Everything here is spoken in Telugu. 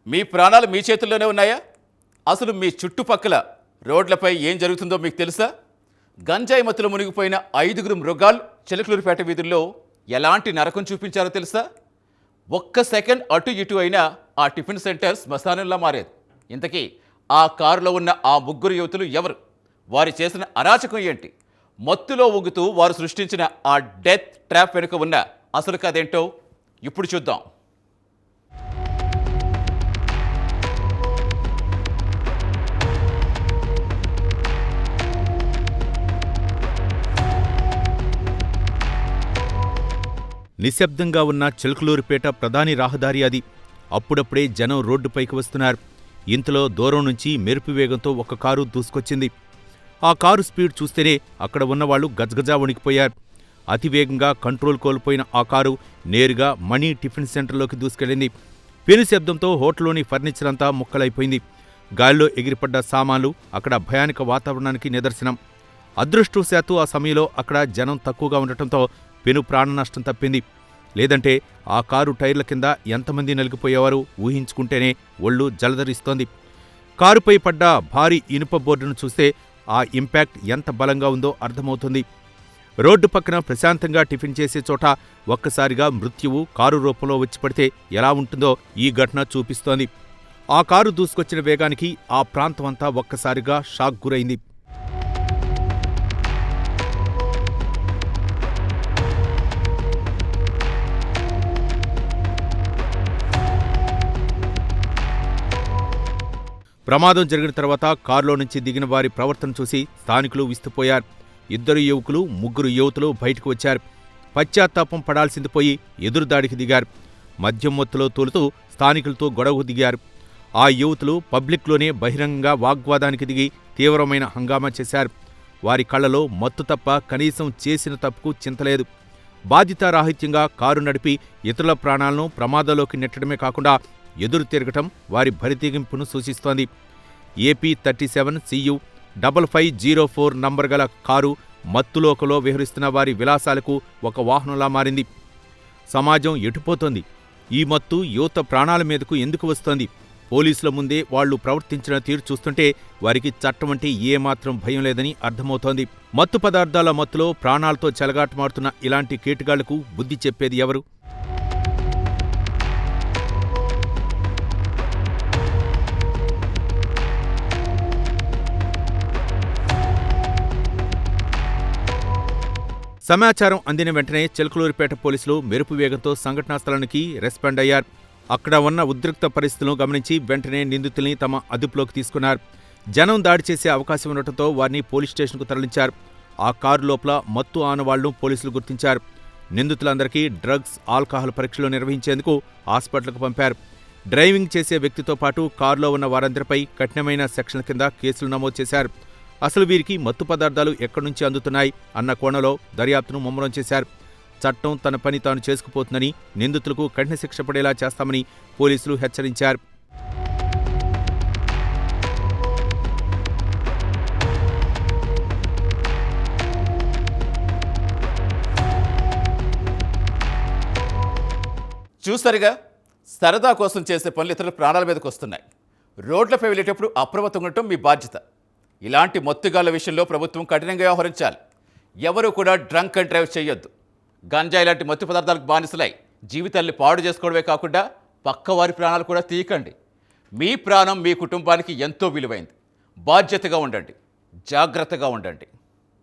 మీ ప్రాణాలు మీ చేతుల్లోనే ఉన్నాయా? అసలు మీ చుట్టుపక్కల రోడ్లపై ఏం జరుగుతుందో మీకు తెలుసా? గంజాయి మత్తులో మునిగిపోయిన 5 మృగాలు చిలకలూరిపేట వీధుల్లో ఎలాంటి నరకం చూపించారో తెలుసా? ఒక్క సెకండ్ అటు ఇటు అయినా ఆ టిఫిన్ సెంటర్ శ్మశానంలా మారేది. ఇంతకీ ఆ కారులో ఉన్న ఆ 3 యువతులు ఎవరు? వారు చేసిన అరాచకం ఏంటి? మత్తులో ఊగుతూ వారు సృష్టించిన ఆ డెత్ ట్రాప్ వెనుక ఉన్న అసలు కథేంటో ఇప్పుడు చూద్దాం. నిశ్శబ్దంగా ఉన్న చిలకలూరిపేట ప్రధాని రహదారి అది. అప్పుడప్పుడే జనం రోడ్డుపైకి వస్తున్నారు. ఇంతలో దూరం నుంచి మెరుపు వేగంతో ఒక కారు దూసుకొచ్చింది. ఆ కారు స్పీడ్ చూస్తేనే అక్కడ ఉన్నవాళ్లు గజగజా వణికిపోయారు. అతివేగంగా కంట్రోల్ కోల్పోయిన ఆ కారు నేరుగా మణి టిఫిన్ సెంటర్లోకి దూసుకెళ్లింది. పెను శబ్దంతో హోటల్లోని ఫర్నిచర్ అంతా ముక్కలైపోయింది. గాలిలో ఎగిరిపడ్డ సామాన్లు అక్కడ భయానక వాతావరణానికి నిదర్శనం. అదృష్టవశాత్తు ఆ సమయంలో అక్కడ జనం తక్కువగా ఉండటంతో పెను ప్రాణ నష్టం తప్పింది. లేదంటే ఆ కారు టైర్ల కింద ఎంతమంది నలిగిపోయేవారో ఊహించుకుంటేనే ఒళ్ళు జలధరిస్తోంది. కారుపై పడ్డ భారీ ఇనుప బోర్డును చూస్తే ఆ ఇంపాక్ట్ ఎంత బలంగా ఉందో అర్థమవుతుంది. రోడ్డు పక్కన ప్రశాంతంగా టిఫిన్ చేసే చోట ఒక్కసారిగా మృత్యువు కారు రూపంలో వచ్చి పడితే ఎలా ఉంటుందో ఈ ఘటన చూపిస్తోంది. ఆ కారు దూసుకొచ్చిన వేగానికి ఆ ప్రాంతమంతా ఒక్కసారిగా షాక్ గురైంది. ప్రమాదం జరిగిన తర్వాత కారులో నుంచి దిగిన వారి ప్రవర్తన చూసి స్థానికులు విస్తుపోయారు. 2 యువకులు 3 యువతులు బయటకు వచ్చారు. పశ్చాత్తాపం పడాల్సింది పోయి ఎదురుదాడికి దిగారు. మద్యం మత్తులో తోలుతూ స్థానికులతో గొడవకు దిగారు. ఆ యువతులు పబ్లిక్లోనే బహిరంగంగా వాగ్వాదానికి దిగి తీవ్రమైన హంగామా చేశారు. వారి కళ్లలో మత్తు తప్ప కనీసం చేసిన తప్పుకు చింతలేదు. బాధ్యతారాహిత్యంగా కారు నడిపి ఇతరుల ప్రాణాలను ప్రమాదంలోకి నెట్టడమే కాకుండా ఎదురు తిరగటం వారి బరితెగింపును సూచిస్తోంది. ఏపీ 37 CU 5504 నంబర్ గల కారు మత్తులోకలో విహరిస్తున్న వారి విలాసాలకు ఒక వాహనంలా మారింది. సమాజం ఎటుపోతోంది? ఈ మత్తు యువత ప్రాణాల మీదకు ఎందుకు వస్తోంది? పోలీసుల ముందే వాళ్లు ప్రవర్తించిన తీరు చూస్తుంటే వారికి చట్టం అంటే ఏమాత్రం భయం లేదని అర్థమవుతోంది. మత్తు పదార్థాల మత్తులో ప్రాణాలతో చెలగాటమాడుతున్న ఇలాంటి కేటుగాళ్లకు బుద్ధి చెప్పేది ఎవరు? సమాచారం అందిన వెంటనే చిలకలూరిపేట పోలీసులు మెరుపు వేగంతో సంఘటనా స్థలానికి రెస్పాండ్ అయ్యారు. అక్కడ ఉన్న ఉద్రిక్త పరిస్థితులను గమనించి వెంటనే నిందితుల్ని తమ అదుపులోకి తీసుకున్నారు. జనం దాడి చేసే అవకాశం ఉండటంతో వారిని పోలీస్ స్టేషన్కు తరలించారు. ఆ కారు లోపల మత్తు ఆనవాళ్లను పోలీసులు గుర్తించారు. నిందితులందరికీ డ్రగ్స్, ఆల్కహాల్ పరీక్షలు నిర్వహించేందుకు హాస్పిటల్కు పంపారు. డ్రైవింగ్ చేసే వ్యక్తితో పాటు కారులో ఉన్న వారందరిపై కఠినమైన సెక్షన్ల కింద కేసులు నమోదు చేశారు. అసలు వీరికి మత్తు పదార్థాలు ఎక్కడి నుంచి అందుతున్నాయి అన్న కోణంలో దర్యాప్తును ముమ్మరం చేశారు. చట్టం తన పని తాను చేసుకుపోతుందని, నిందితులకు కఠిన శిక్ష పడేలా చేస్తామని పోలీసులు హెచ్చరించారు. చూసారుగా, సరదా కోసం చేసే పనులు ఇతరుల ప్రాణాల మీదకి వస్తున్నాయి. రోడ్లపై వెళ్ళేటప్పుడు అప్రమత్తంగా ఉండటం మీ బాధ్యత. ఇలాంటి మత్తుగాళ్ల విషయంలో ప్రభుత్వం కఠినంగా వ్యవహరించాలి. ఎవరూ కూడా డ్రంక్ అండ్ డ్రైవ్ చేయొద్దు. గంజాయి లాంటి మత్తు పదార్థాలకు బానిసలై జీవితాల్ని పాడు చేసుకోవడమే కాకుండా పక్కవారి ప్రాణాలు కూడా తీయకండి. మీ ప్రాణం మీ కుటుంబానికి ఎంతో విలువైంది. బాధ్యతగా ఉండండి, జాగ్రత్తగా ఉండండి.